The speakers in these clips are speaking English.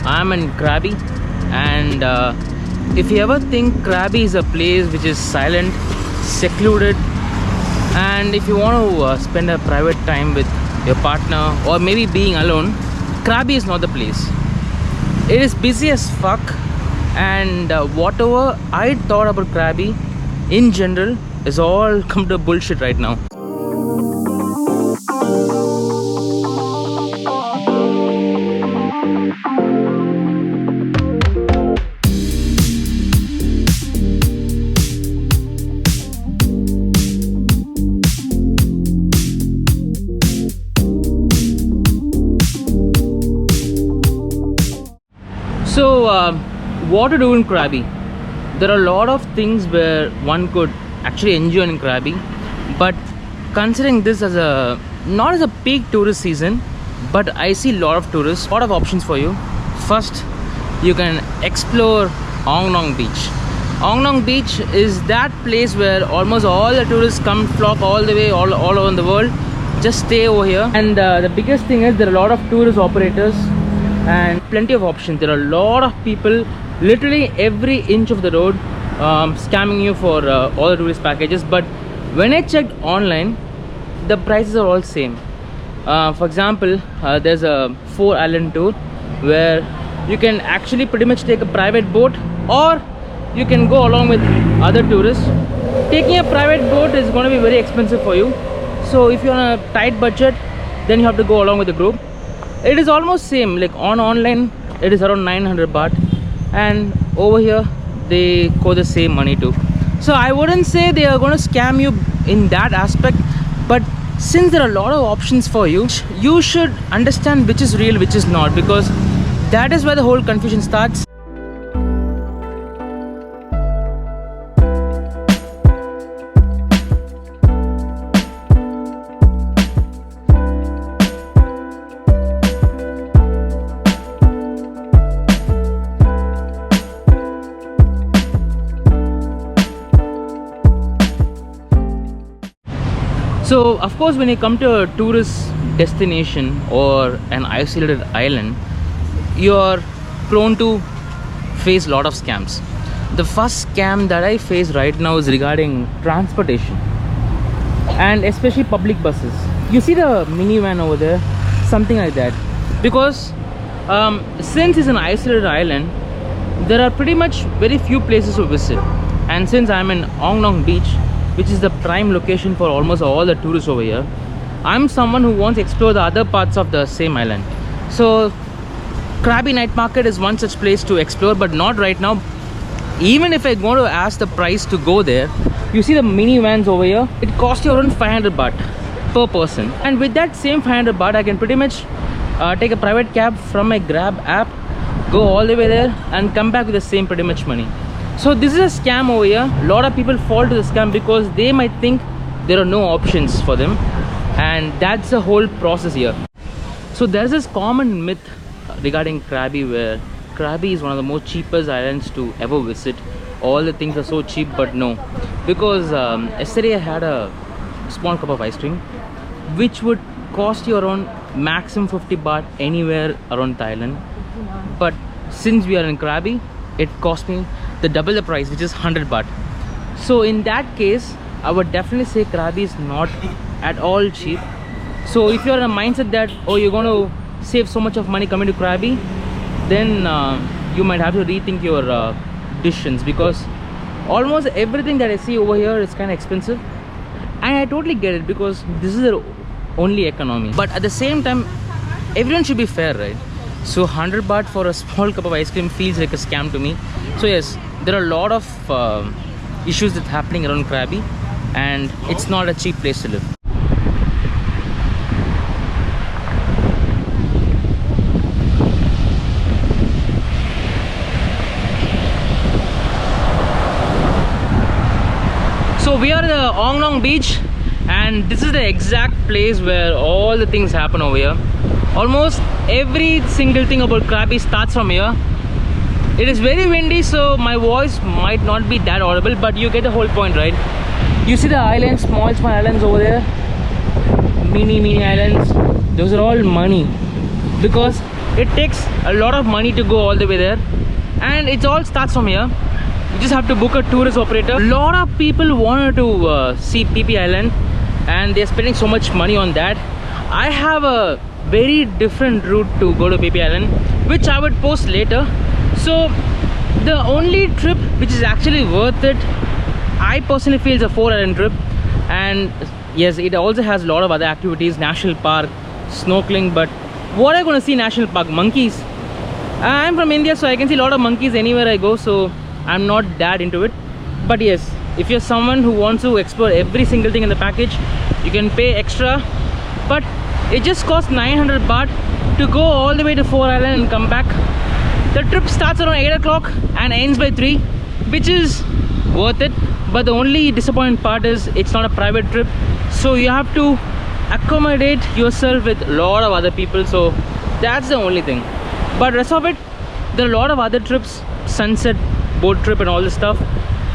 I'm in Krabi, and if you ever think Krabi is a place which is silent, secluded, and if you want to spend a private time with your partner or maybe being alone, Krabi is not the place. It is busy as fuck, and whatever I thought about Krabi in general is all come to bullshit right now. So what to do in Krabi? There are a lot of things where one could actually enjoy in Krabi, but considering this as a not as a peak tourist season, but I see a lot of tourists, a lot of options for you. First, you can explore Aonang Beach. Aonang Beach is that place where almost all the tourists come, flock all the way all around the world. Just stay over here, and the biggest thing is there are a lot of tourist operators and plenty of options. There are a lot of people literally every inch of the road scamming you for all the tourist packages. But when I checked online, the prices are all same. For example, there's a 4-island tour where you can actually pretty much take a private boat, or you can go along with other tourists. Taking a private boat is going to be very expensive for you, so if you're on a tight budget, then you have to go along with the group. It is almost same, like online it is around 900 baht, and over here they quote the same money too. So I wouldn't say they are going to scam you in that aspect, but since there are a lot of options for you, you should understand which is real, which is not, because that is where the whole confusion starts. So of course, when you come to a tourist destination or an isolated island, you're prone to face a lot of scams. The first scam that I face right now is regarding transportation, and especially public buses. You see the minivan over there, something like that, because since it's an isolated island, there are pretty much very few places to visit, and since I'm in Aonang Beach, which is the prime location for almost all the tourists over here, I'm someone who wants to explore the other parts of the same island. So Krabi night market is one such place to explore, but not right now. Even if I go to ask the price to go there, you see the minivans over here, it costs you around 500 baht per person, and with that same 500 baht I can pretty much take a private cab from my Grab app, go all the way there and come back with the same pretty much money. So this is a scam over here. A lot of people fall to the scam because they might think there are no options for them, and that's the whole process here. So there's this common myth regarding Krabi, where Krabi is one of the most cheapest islands to ever visit. All the things are so cheap, but no, because yesterday I had a small cup of ice cream which would cost you around maximum 50 baht anywhere around Thailand, but since we are in Krabi, it cost me the double the price, which is 100 baht. So in that case, I would definitely say Krabi is not at all cheap. So if you're in a mindset that, oh, you're going to save so much of money coming to Krabi, then you might have to rethink your decisions, because almost everything that I see over here is kind of expensive, and I totally get it because this is the only economy. But at the same time, everyone should be fair, right? So 100 baht for a small cup of ice cream feels like a scam to me. So yes, there are a lot of issues that's happening around Krabi, and it's not a cheap place to live. So we are at the Aonang Beach, and this is the exact place where all the things happen over here. Almost every single thing about Krabi starts from here. It is very windy, so my voice might not be that audible, but you get the whole point, right? You see the islands, small islands over there, mini islands. Those are all money, because It takes a lot of money to go all the way there, and it all starts from here. You just have to book a tourist operator. A lot of people wanted to see PP Island, and they're spending so much money on that. I have a very different route to go to PP Island, which I would post later. So the only trip which is actually worth it, I personally feel, is a 4-island trip. And yes, it also has a lot of other activities, national park, snorkeling. But what are you going to see in national park? Monkeys. I'm from India, so I can see a lot of monkeys anywhere I go, so I'm not that into it. But yes, if you're someone who wants to explore every single thing in the package, you can pay extra. But it just costs 900 baht to go all the way to 4 Island and come back. The trip starts around 8 o'clock and ends by 3, which is worth it. But the only disappointing part is it's not a private trip, so you have to accommodate yourself with a lot of other people. So that's the only thing. But rest of it, there are a lot of other trips, sunset boat trip and all this stuff.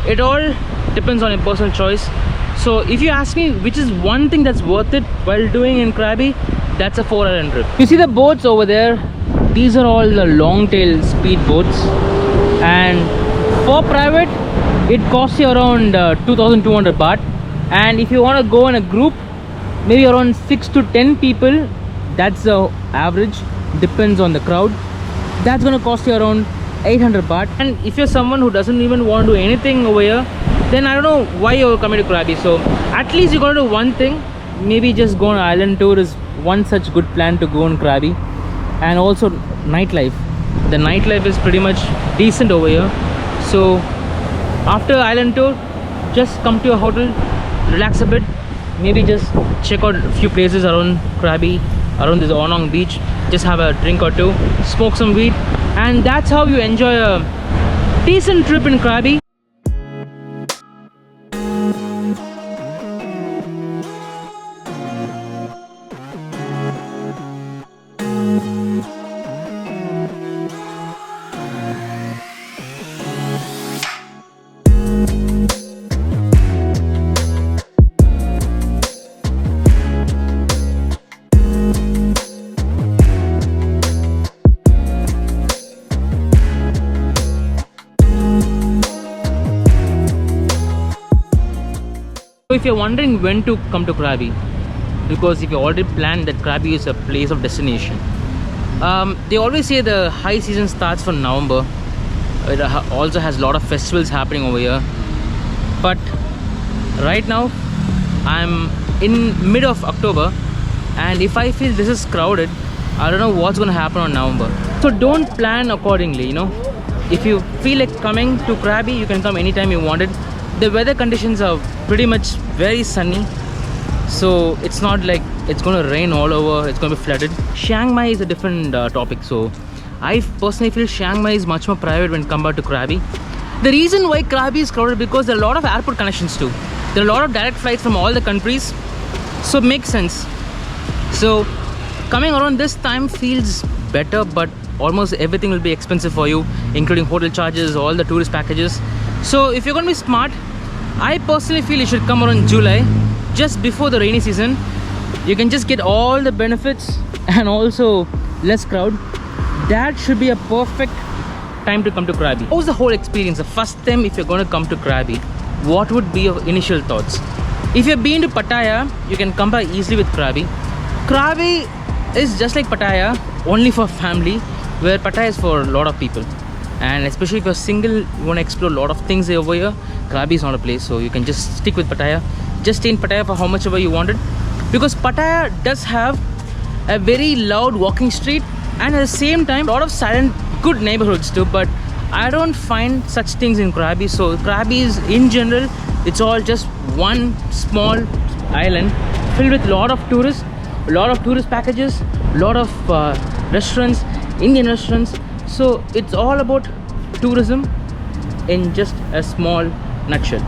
It all depends on your personal choice. So if you ask me which is one thing that's worth it while doing in Krabi, that's a 4 Island trip. You see the boats over there? These are all the long tail speed boats, and for private it costs you around 2200 baht. And if you want to go in a group, maybe around 6 to 10 people, that's the average, depends on the crowd, that's gonna cost you around 800 baht. And if you're someone who doesn't even want to do anything over here, then I don't know why you're coming to Krabi. So at least you gotta do one thing. Maybe just go on an island tour is one such good plan to go on Krabi. And also nightlife. The nightlife is pretty much decent over here. So after island tour, just come to a hotel, relax a bit, maybe just check out a few places around Krabi, around this Aonang beach, just have a drink or two, smoke some weed, and that's how you enjoy a decent trip in Krabi. If you're wondering when to come to Krabi, because if you already planned that Krabi is a place of destination, they always say the high season starts from November. It also has a lot of festivals happening over here. But right now I'm in mid of October, and if I feel this is crowded, I don't know what's gonna happen on November. So don't plan accordingly, you know. If you feel like coming to Krabi, you can come anytime you want it. The weather conditions are pretty much very sunny, so it's not like it's going to rain all over, it's going to be flooded. Chiang Mai is a different topic. So I personally feel Chiang Mai is much more private when compared to Krabi. The reason why Krabi is crowded because there are a lot of airport connections too. There are a lot of direct flights from all the countries, so it makes sense. So coming around this time feels better, but almost everything will be expensive for you, including hotel charges, all the tourist packages. So if you're going to be smart, I personally feel you should come around July, just before the rainy season. You can just get all the benefits and also less crowd. That should be a perfect time to come to Krabi. How was the whole experience? The first time if you're going to come to Krabi, what would be your initial thoughts? If you've been to Pattaya, you can come by easily with Krabi. Krabi is just like Pattaya, only for family, where Pattaya is for a lot of people. And especially if you're single, you want to explore a lot of things over here, Krabi is not a place. So you can just stick with Pattaya. Just stay in Pattaya for how much ever you wanted, because Pattaya does have a very loud walking street, and at the same time a lot of silent good neighborhoods too. But I don't find such things in Krabi. So Krabi is, in general, it's all just one small island filled with a lot of tourists, a lot of tourist packages, a lot of restaurants, Indian restaurants. So it's all about tourism in just a small nutshell.